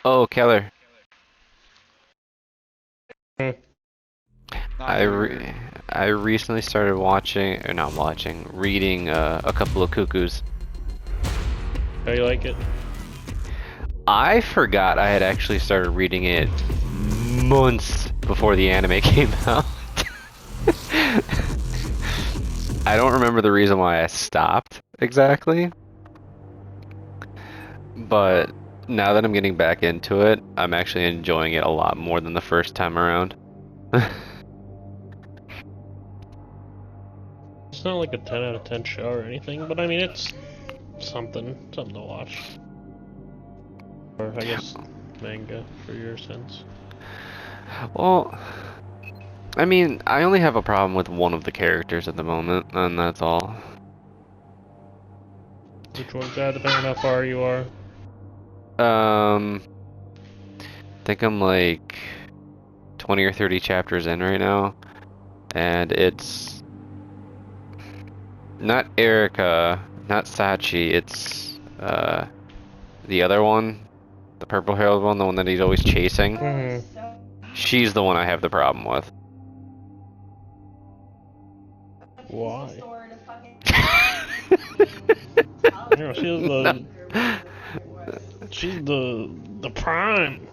Oh, Keller, Hmm. I Not here. re I recently started watching, or not watching, reading a couple of cuckoos. How you like it? I forgot I had actually started reading it months before the anime came out. I don't remember the reason why I stopped exactly, but now that I'm getting back into it, I'm actually enjoying it a lot more than the first time around. It's not like a 10 out of 10 show or anything, but I mean, it's something to watch. Or I guess manga for your sense. Well, I mean, I only have a problem with one of the characters at the moment, and that's all. Which one's that, depending on how far you are? I think I'm like 20 or 30 chapters in right now, and it's not Erica, not Sachi, it's the other one, the purple-haired one, the one that he's always chasing. Mm-hmm. She's the one I have the problem with. Why? You know, No. she's the prime.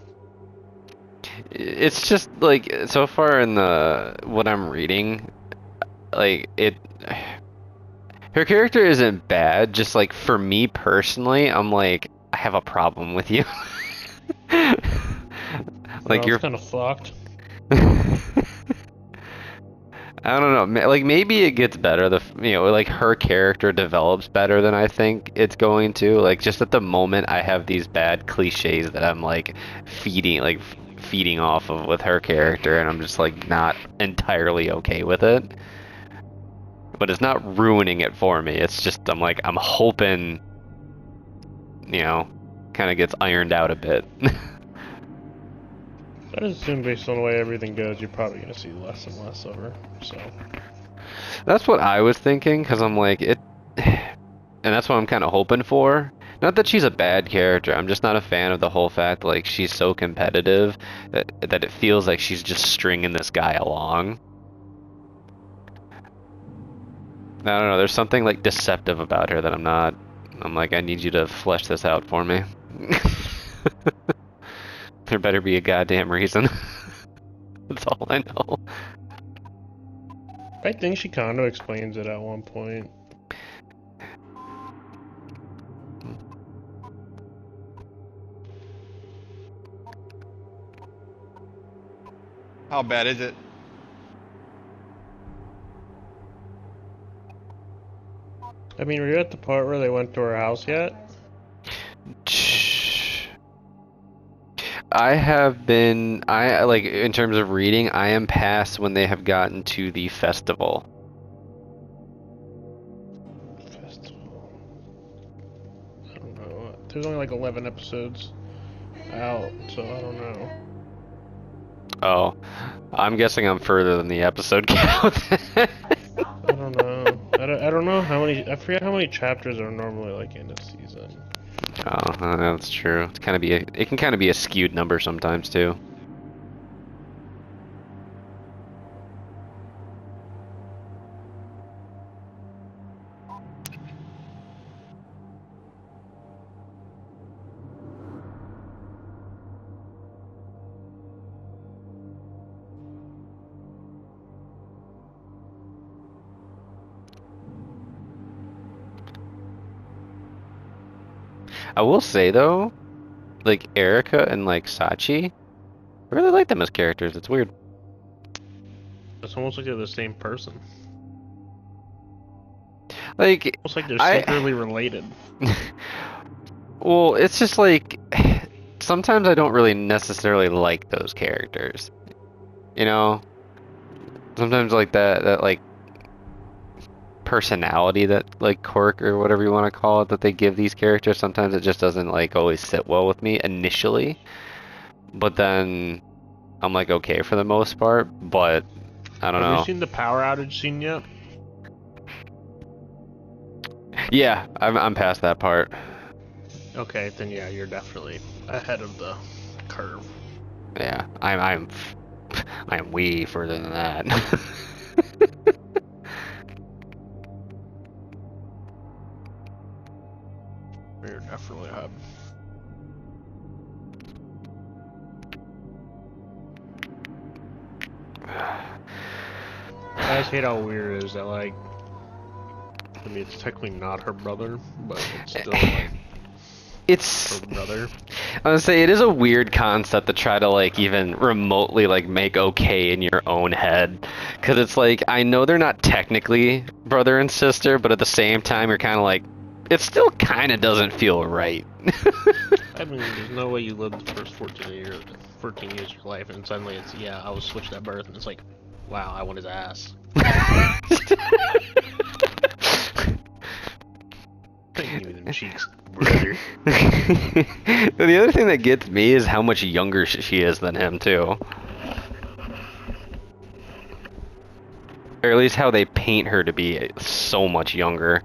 It's just like so far in the what I'm reading, like it her character isn't bad, just like for me personally, I'm like I have a problem with you. No, Like it's you're kind of fucked. I don't know. Like maybe it gets better. Like her character develops better than I think it's going to. Like just at the moment, I have these bad cliches that I'm like feeding off of with her character, and I'm just like not entirely okay with it. But it's not ruining it for me. It's just I'm hoping, you know, kind of gets ironed out a bit. I just assume based on the way everything goes, you're probably gonna see less and less of her. So, That's what I was thinking, because I'm like, and that's what I'm kind of hoping for. Not that she's a bad character, I'm just not a fan of the whole fact like she's so competitive that it feels like she's just stringing this guy along. I don't know, there's something like deceptive about her that I'm not. I'm like, I need you to flesh this out for me. There better be a goddamn reason. That's all I know. I think she kind of explains it at one point. How bad is it? I mean, were you at the part where they went to her house yet? I have been, I like, in terms of reading, I am past when they have gotten to the festival. Festival. I don't know. There's only like 11 episodes out, so I don't know. Oh, I'm guessing I'm further than the episode count. I don't know. I don't know how many. I forget how many chapters are normally like in a season. Oh, that's true. It can kind of be a skewed number sometimes too. I will say though, like Erica and like Sachi, I really like them as characters. It's weird. It's almost like they're the same person. Like Almost like they're I, secretly related. well, it's just like sometimes I don't really necessarily like those characters. You know, sometimes like that like personality that like quirk or whatever you want to call it that they give these characters, sometimes it just doesn't like always sit well with me initially, but then I'm like okay for the most part. But I don't Have you know. seen the power outage scene yet? Yeah, I'm past that part. Okay, then yeah, you're definitely ahead of curve. Yeah, I'm way further than that. You're definitely up. I just hate how weird it is that, like, I mean, it's technically not her brother, but it's still like It's her brother. I would say it is a weird concept to try to like even remotely like make okay in your own head, because it's like I know they're not technically brother and sister, but at the same time you're kind of like it still kind of doesn't feel right. I mean, there's no way you live the first 14 years of your life, and suddenly it's, yeah, I was switched at birth, and it's like, wow, I want his ass. Give me them cheeks, brother. The other thing that gets me is how much younger she is than him too. Or at least how they paint her to be so much younger.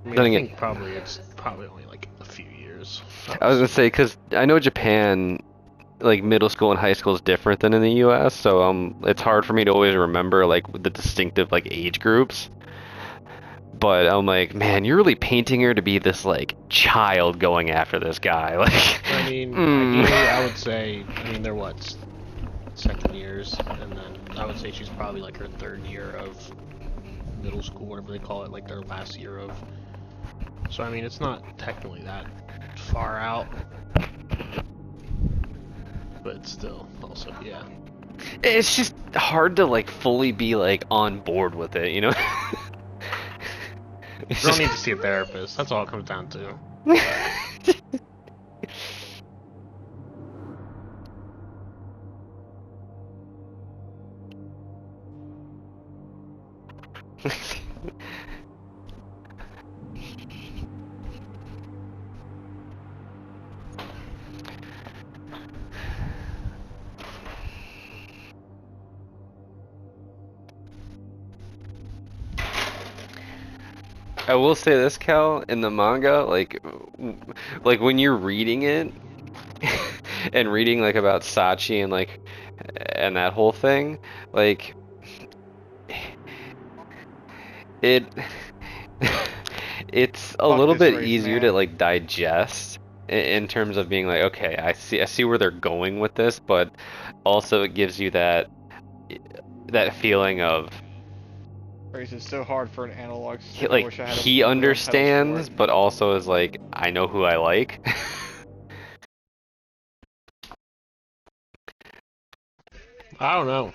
I mean, Then I again- think probably it's probably only like a few years. I was gonna say, because I know Japan, like middle school and high school is different than in the U.S., so it's hard for me to always remember like the distinctive like age groups. But I'm like, man, you're really painting her to be this like child going after this guy. Like, I mean, mm. ideally, I would say, I mean, they're what, second years, and then I would say she's probably like her third year of middle school, whatever they call it, like their last year of. So I mean, it's not technically that far out, but it's still also, yeah. It's just hard to like fully be like on board with it, you know? You don't need to see a therapist. That's all it comes down to. I will say this, Cal, in the manga, like when you're reading it and reading like about Sachi and like and that whole thing, like it it's a Fuck little this bit race, easier man. to like digest in terms of being like, okay, I see where they're going with this, but also it gives you that feeling of Race is so hard for an analog stick. I like wish I had a he real pedal understands, for it. but also is like, I know who I like. I don't know.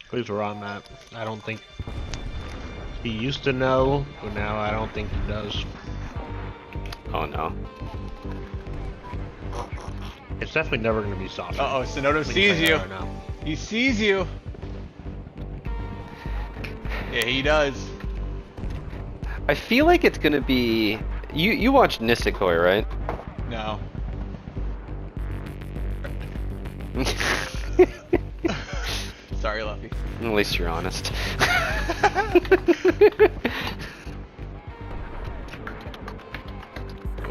Please where I'm at. I don't think he used to know, but now I don't think he does. Oh no. It's definitely never going to be soft. Uh-oh, Sonoda sees you. Right now. He sees you. Yeah, he does. I feel like it's gonna be you watched Nisekoi, right? No. Sorry, Luffy. At least you're honest.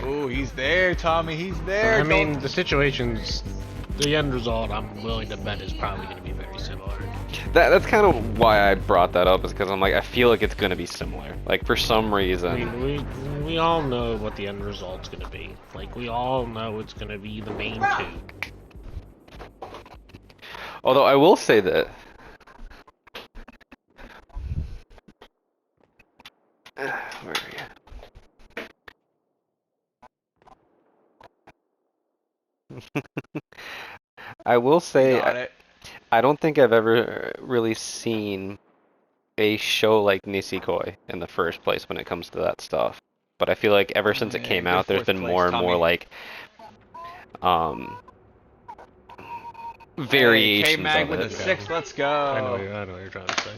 Oh, he's there, Tommy. He's there. I mean, Don't- the situations, the end result, I'm willing to bet is probably going to be very similar. That's kind of why I brought that up, is because I'm like, I feel like it's gonna be similar. Like for some I reason. mean, we all know what the end result's going to be. Like, we all know it's going to be the main two. Although I will say that. Where are you? I will say Got it. I don't think I've ever really seen a show like Nisekoi in the first place when it comes to that stuff. But I feel like ever since it Yeah, came good out, there's fourth been place, more and more Tommy. like variations Hey, K-Mag of with a it. 6. Let's go. I know what you're trying to say.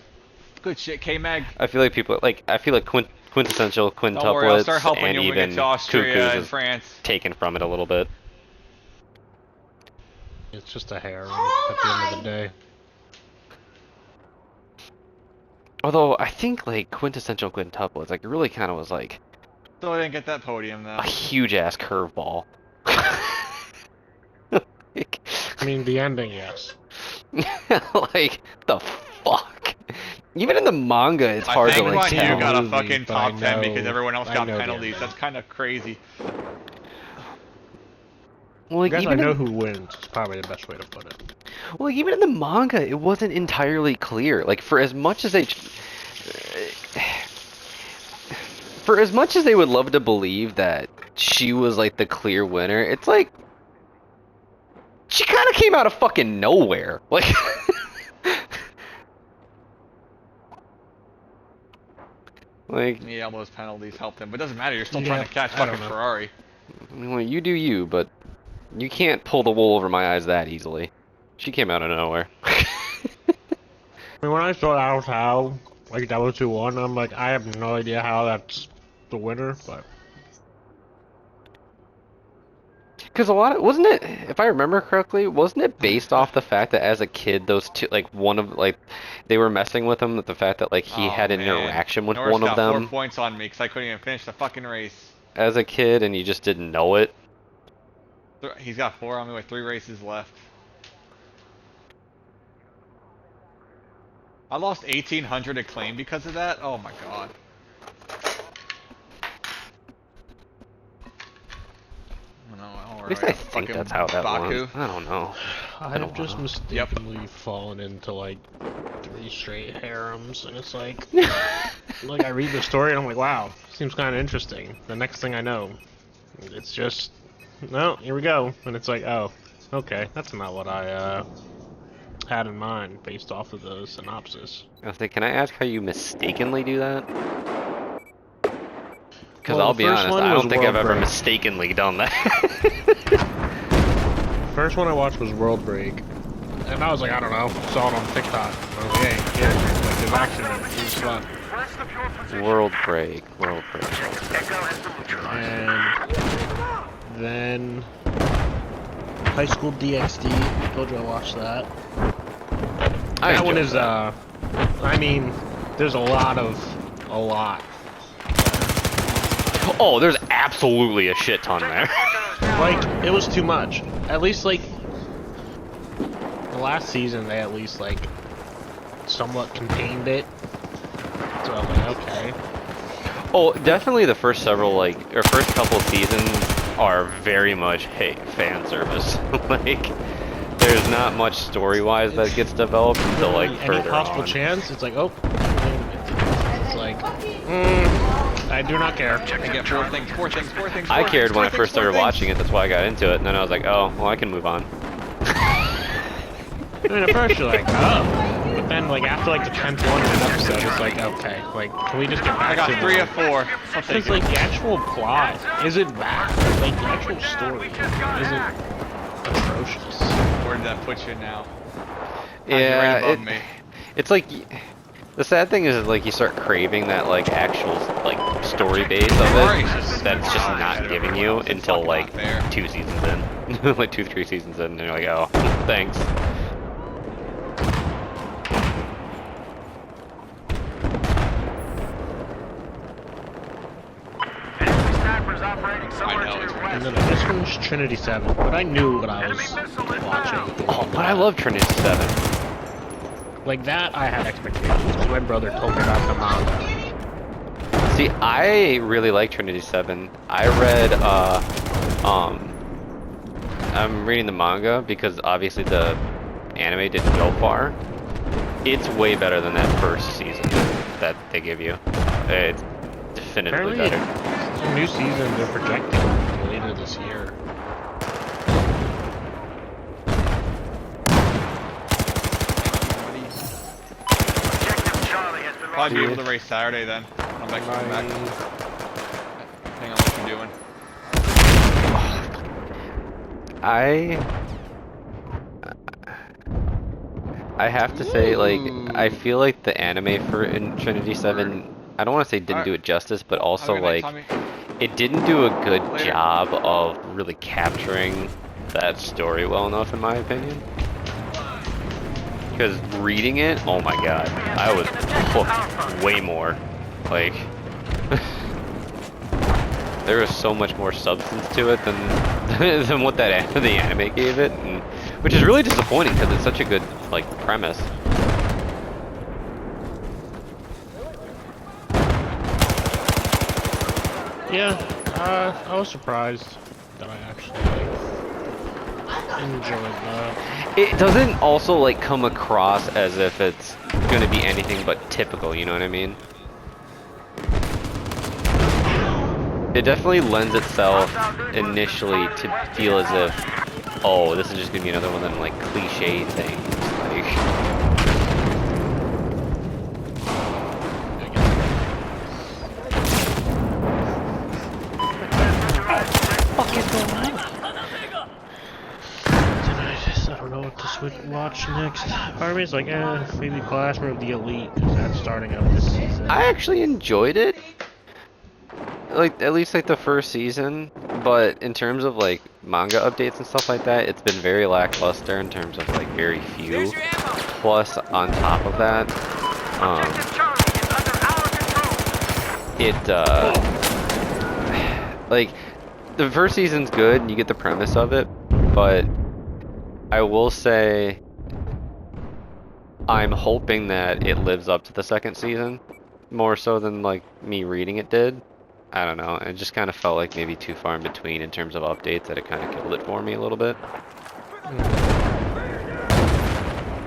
Good shit, K-Mag. I feel like people I feel like quintessential Don't worry, I'll quintuplets start helping and you when we even get to Austria cuckoos and is France. taken from it a little bit. It's just a harem at the end of the day. Although I think like quintessential quintuplets, like it really kind of was like Still didn't get that podium though. a huge ass curveball. mean, the ending, yes. Like, the fuck? Even in the manga, it's I hard to think like why seen you tell. got a movie, fucking but I top 10 because know- everyone else I got know the penalties. ending. That's kind of crazy. Well, I like, guess I even know in, who wins. It's probably the best way to put it. well, like, even in the manga, it wasn't entirely clear. Like, for as much as they would love to believe that she was like the clear winner, it's like she kind of came out of fucking nowhere. Like, like, Yeah, all those penalties helped him, but it doesn't matter. You're still Yeah, trying to catch I don't fucking know. Ferrari. well, you do you, but you can't pull the wool over my eyes that easily. She came out of nowhere. I mean, when I saw that was how, like, that was who won, I'm like, I have no idea how that's the winner, but... Because a lot of, wasn't it, if I remember correctly, wasn't it based off the fact that as a kid, those two, like, one of, like, they were messing with him, the fact that, like, he Oh, had an man. interaction with Norris one of got them 4 points on me because I couldn't even finish the fucking race. as a kid, and you just didn't know it? He's got 4 on me with 3 races left. I lost 1,800 acclaim because of that? Oh my god. At least I think that's how that Baku. was. I don't know. I Been a have just while. mistakenly fallen into, like, 3 straight harems, and it's like... like, I read the story and I'm like, wow, seems kind of interesting. The next thing I know, it's just... no, here we go. And it's like, oh, okay, that's not what I, had in mind based off of the synopsis. I was like, can I ask how you mistakenly do that? Because Well, I'll the be first honest, one I was don't think I've World ever Break. mistakenly done that. First one I watched was World Break, and I was like, I don't know, saw it on TikTok. I was like, hey, yeah, like there's action, it was fun. World break, world break. And then High School DxD, told you I watched that. That one enjoyed is, that. I mean, there's a lot. Oh, there's absolutely a shit ton there. Like, it was too much. At least, like, the last season, they at least, like, somewhat contained it. So I was like, okay. Oh, definitely the first several, like, or first couple seasons are very much, hey, fan service. Like, there's not much story-wise that gets developed until, like, Any further possible on. chance, it's like, oh. It's like, I do not care. I get 4 things, 4 things, 4 things. I 4 cared things, when I 4 first things, 4 started things. watching it, that's why I got into it, and then I was like, oh, well, I can move on. I mean, at first you're like, oh. But then, like, after, like, the 10th one in an episode, it's like, okay, like, can we just get back I got to 3 the- of 4. I'll take Because, it. like, the actual plot isn't bad. Like, the actual story isn't atrocious. Where did that put you now? Yeah, You're right above me. it's like, the sad thing is, like, you start craving that, like, actual, like, story base of Right. it that's just not giving you It's until, fucking like, not there. 2 seasons in. Like, 2-3 seasons in, and you're like, oh, thanks. I know, it's And then I just finished Trinity 7, but I knew what I was watching. Oh, but I love Trinity 7. Like, that I had expectations, because my brother told me about the manga. See, I really like Trinity 7. I read, I'm reading the manga because obviously the anime didn't go far. It's way better than that first season that they give you. It's definitively Apparently, better. a new season they're projecting later this year. Probably be able to race Saturday then. I'm back. Depending on what you're doing. I have to say, like, I feel like the anime for in Trinity 7, I don't want to say didn't do it justice, but also, Have a good like, night, Tommy. it didn't do a good Later. job of really capturing that story well enough, in my opinion. Because reading it, oh my god, I was hooked way more. Like, there was so much more substance to it than than what the anime gave it, and which is really disappointing because it's such a good like premise. Yeah, I was surprised that I actually enjoyed that. It doesn't also like come across as if it's gonna be anything but typical, you know what I mean? It definitely lends itself initially to feel as if, oh, this is just gonna be another one of them like cliche things. Like, I don't know what to watch next. Part of me is like, maybe Classroom of the Elite, because that's starting up this season. I actually enjoyed it. Like, at least like the first season, but in terms of like manga updates and stuff like that, it's been very lackluster in terms of like very few. Plus, on top of that, like, the first season's good and you get the premise of it, but I will say I'm hoping that it lives up to the second season more so than like me reading it did. I don't know, it just kind of felt like maybe too far in between in terms of updates that it kind of killed it for me a little bit.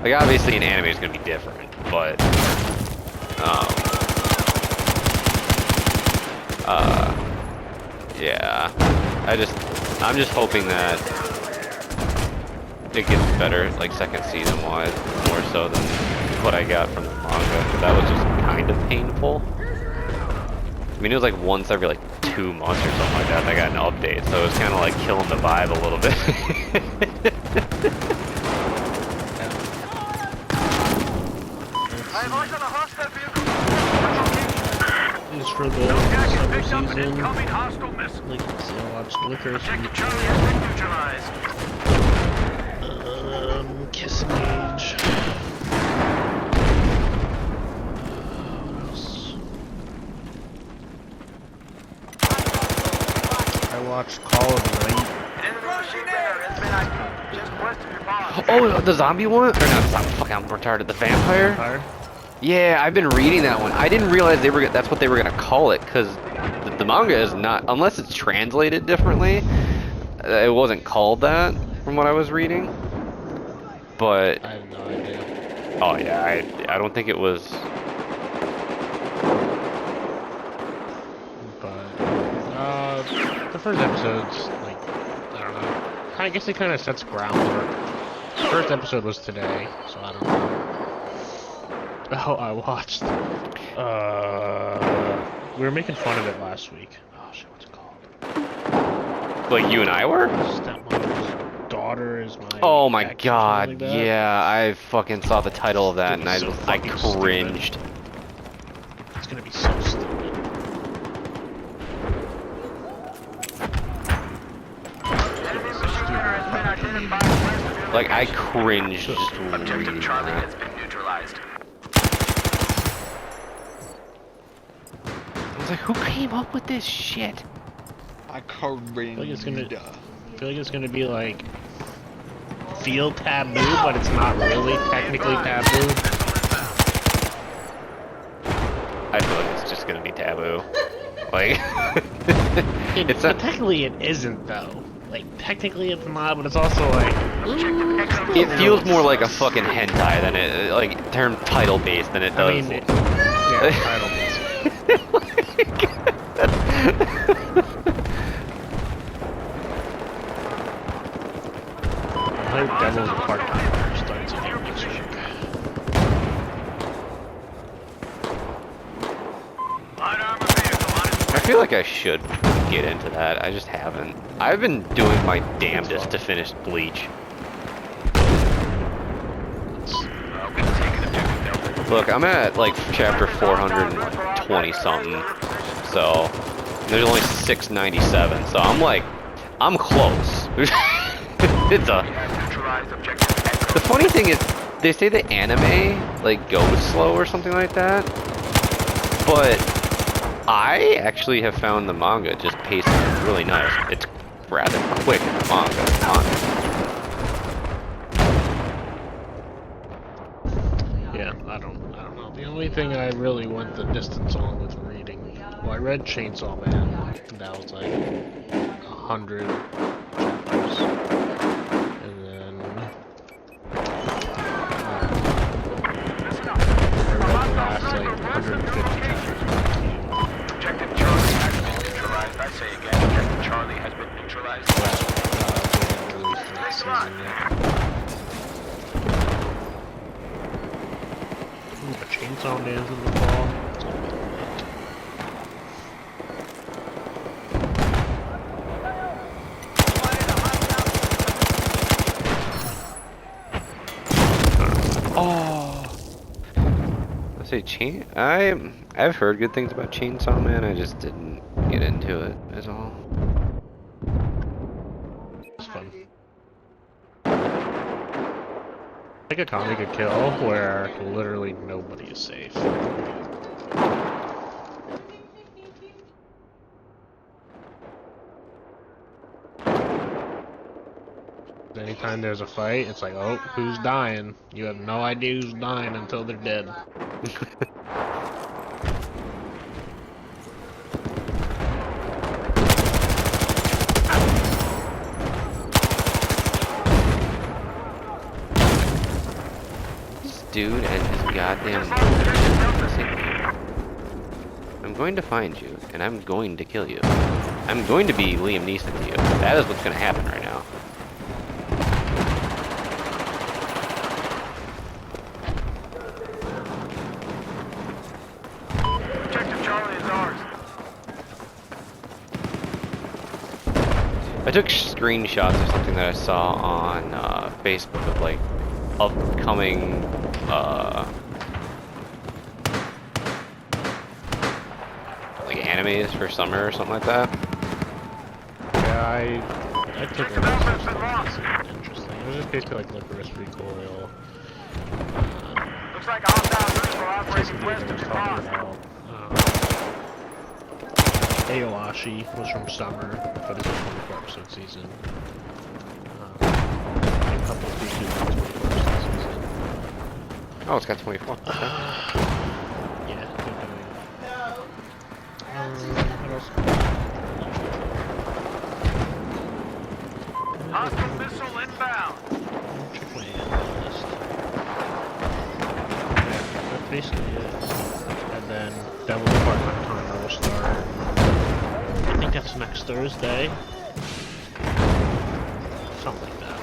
Like, obviously an anime is going to be different, but yeah, I'm just hoping that it gets better, like second season wise, more so than what I got from the manga. That was just kind of painful. I mean, it was like once every like 2 months or something like that I got an update, so it was kind of like killing the vibe a little bit. It's for the summer season. Like, I watched Licorice and Kissing Age. What else? I watched Call of Night. Oh, the zombie one? Or not zombie, fuck, I'm retarded. The vampire? Yeah, I've been reading that one. I didn't realize that's what they were gonna call it, because the manga is not, unless it's translated differently, it wasn't called that from what I was reading. But I have no idea. oh yeah, I don't think it was. But the first episode's like, I don't know. I guess it kind of sets groundwork. The first episode was today, so I don't know. Oh, I watched. We were making fun of it last week. Oh shit, what's it called? Like you and I were? Stepmother's Daughter is my. Oh my ex or something god, like that. yeah, I fucking saw the title of that Dude, and I so I fucking cringed. It's gonna be so stupid. Like, I cringed just reading Objective Charlie that. has been neutralized. I was like, who came up with this shit? I cringed. I feel like it's gonna be like feel taboo, but it's not really technically taboo. I feel like it's just gonna be taboo. Like, it's But not. technically it isn't though. Like technically it's not, but it's also like It feels more like a fucking hentai than it, like, term title based than it does. I mean, yeah, title based. I hope Devil's a part-timer starts again next week. I feel like I should get into that. I just haven't. I've been doing my damnedest to finish Bleach. Look, I'm at like chapter 420 something, so there's only 697. So I'm like, I'm close. It's a. The funny thing is, they say the anime like goes slow or something like that, but I actually have found the manga just pacing really nice. It's rather quick in the manga. only thing I really went the distance on with reading, well, I read Chainsaw Man, and that was like 100 chapters, and then I read the last like 150 chapters. Objective Charlie has been neutralized. I say again, Objective Charlie has been neutralized. They didn't release the next season yet. Ooh, but Chainsaw Man's in the fall. It's gonna be lit. Oh. I say I've heard good things about Chainsaw Man. I just didn't get into it. Is all. It's fun. Like a comic a kill where literally nobody is safe. Anytime there's a fight, it's like, oh, who's dying? You have no idea who's dying until they're dead. This dude and his goddamn. I'm going to find you, and I'm going to kill you. I'm going to be Liam Neeson to you. That is what's going to happen right now. Objective Charlie is ours. I took screenshots of something that I saw on Facebook of like upcoming like animes for summer or something like that. Yeah, I took a look at something interesting. It was just basically like Licorice Recoil. Looks like a hostile missile operating Basically, west they of was the talking bar. about Aoashi was from summer, but it's a 24-episode season. A couple of features in the 24-episode season. Oh, it's got 24. Okay. Yeah, they're doing. What else? Hostile missile inbound. Check my annual list. Yeah, that's basically it. And then Devil's Part-Time will start. I think that's next Thursday. Something like that.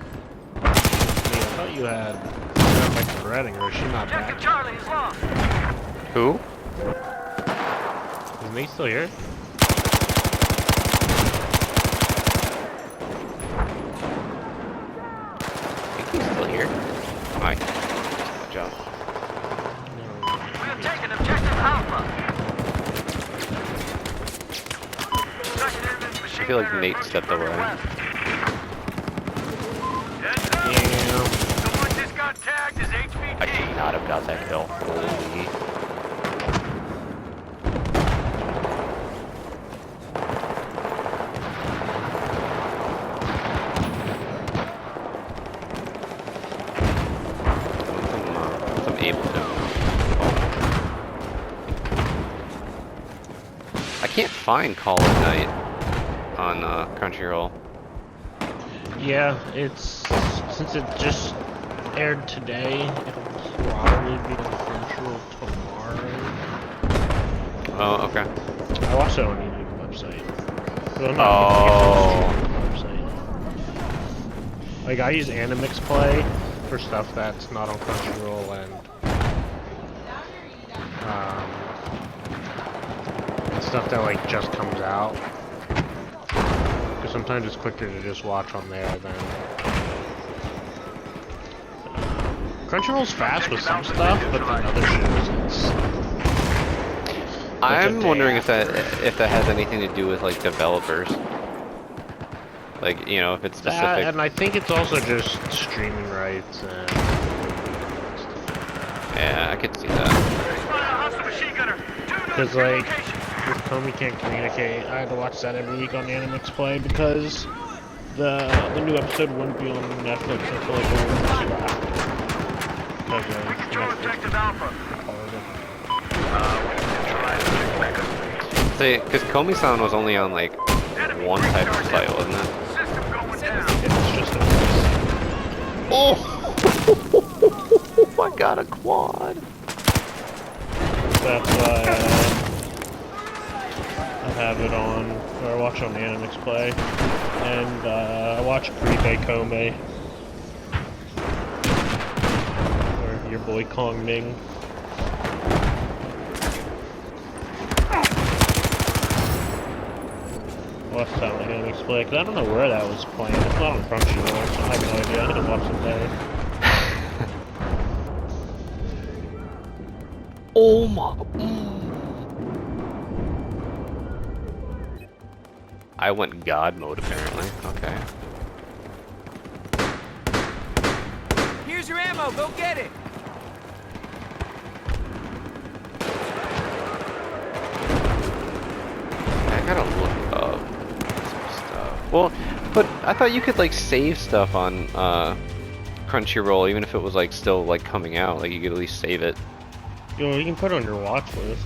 Hey, I thought you had like the Redding, or is she not Objective back? Charlie is lost. Who? Is Nate still here? I think he's still here. Mike. Good job. No. We have taken objective Alpha. I feel like Nate stepped away. Damn. Someone just got tagged as HVT. I should not have got that kill. Holy. Some Ableton. I can't find Call of Night on Crunchyroll. Yeah, it's since it just aired today, it'll probably be on Crunchyroll tomorrow. Oh, okay. I watched it on YouTube website. Well, Oh. website. Like I use Animix Play for stuff that's not on Crunchyroll and stuff that like just comes out. Because sometimes it's quicker to just watch on there than. Crunchyroll's fast with some stuff, but then other shows it's. I'm a wondering day if that has anything to do with like developers. Like, you know, if it's That, specific. and I think it's also just streaming rights and. Yeah, I could see that. Because like, If Comey can't communicate, I had to watch that every week on Animix Play because the new episode wouldn't be on Netflix until like a week or two after. Because of Secure objective Alpha. Netflix. We neutralized objective Echo. See, because Komi-san was only on like one type of site, wasn't it? System going down. It's just a Oh! I got a quad. That's why I have it on, or I watch on Animix Play, and I watch Prepay Kome, or your boy Kong Ming. Watch that on Animix Play, because I don't know where that was playing. It's not on Crunchyroll, so I have no idea. I need to watch it there. Oh my. I went God mode apparently. Okay. Here's your ammo, go get it! I gotta look up some stuff. Well, but I thought you could like save stuff on Crunchyroll even if it was like still like coming out. Like you could at least save it. Yo, you can put it on your watch list.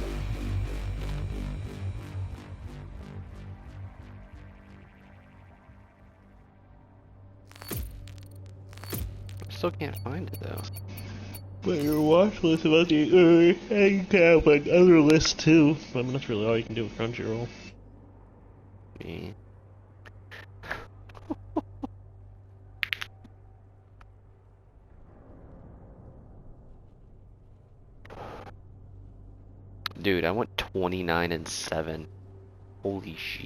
I still can't find it though. But your watch list about the you can have like other lists too. I mean that's really all you can do with Crunchyroll. Me. Dude, I went 29 and 7. Holy shit.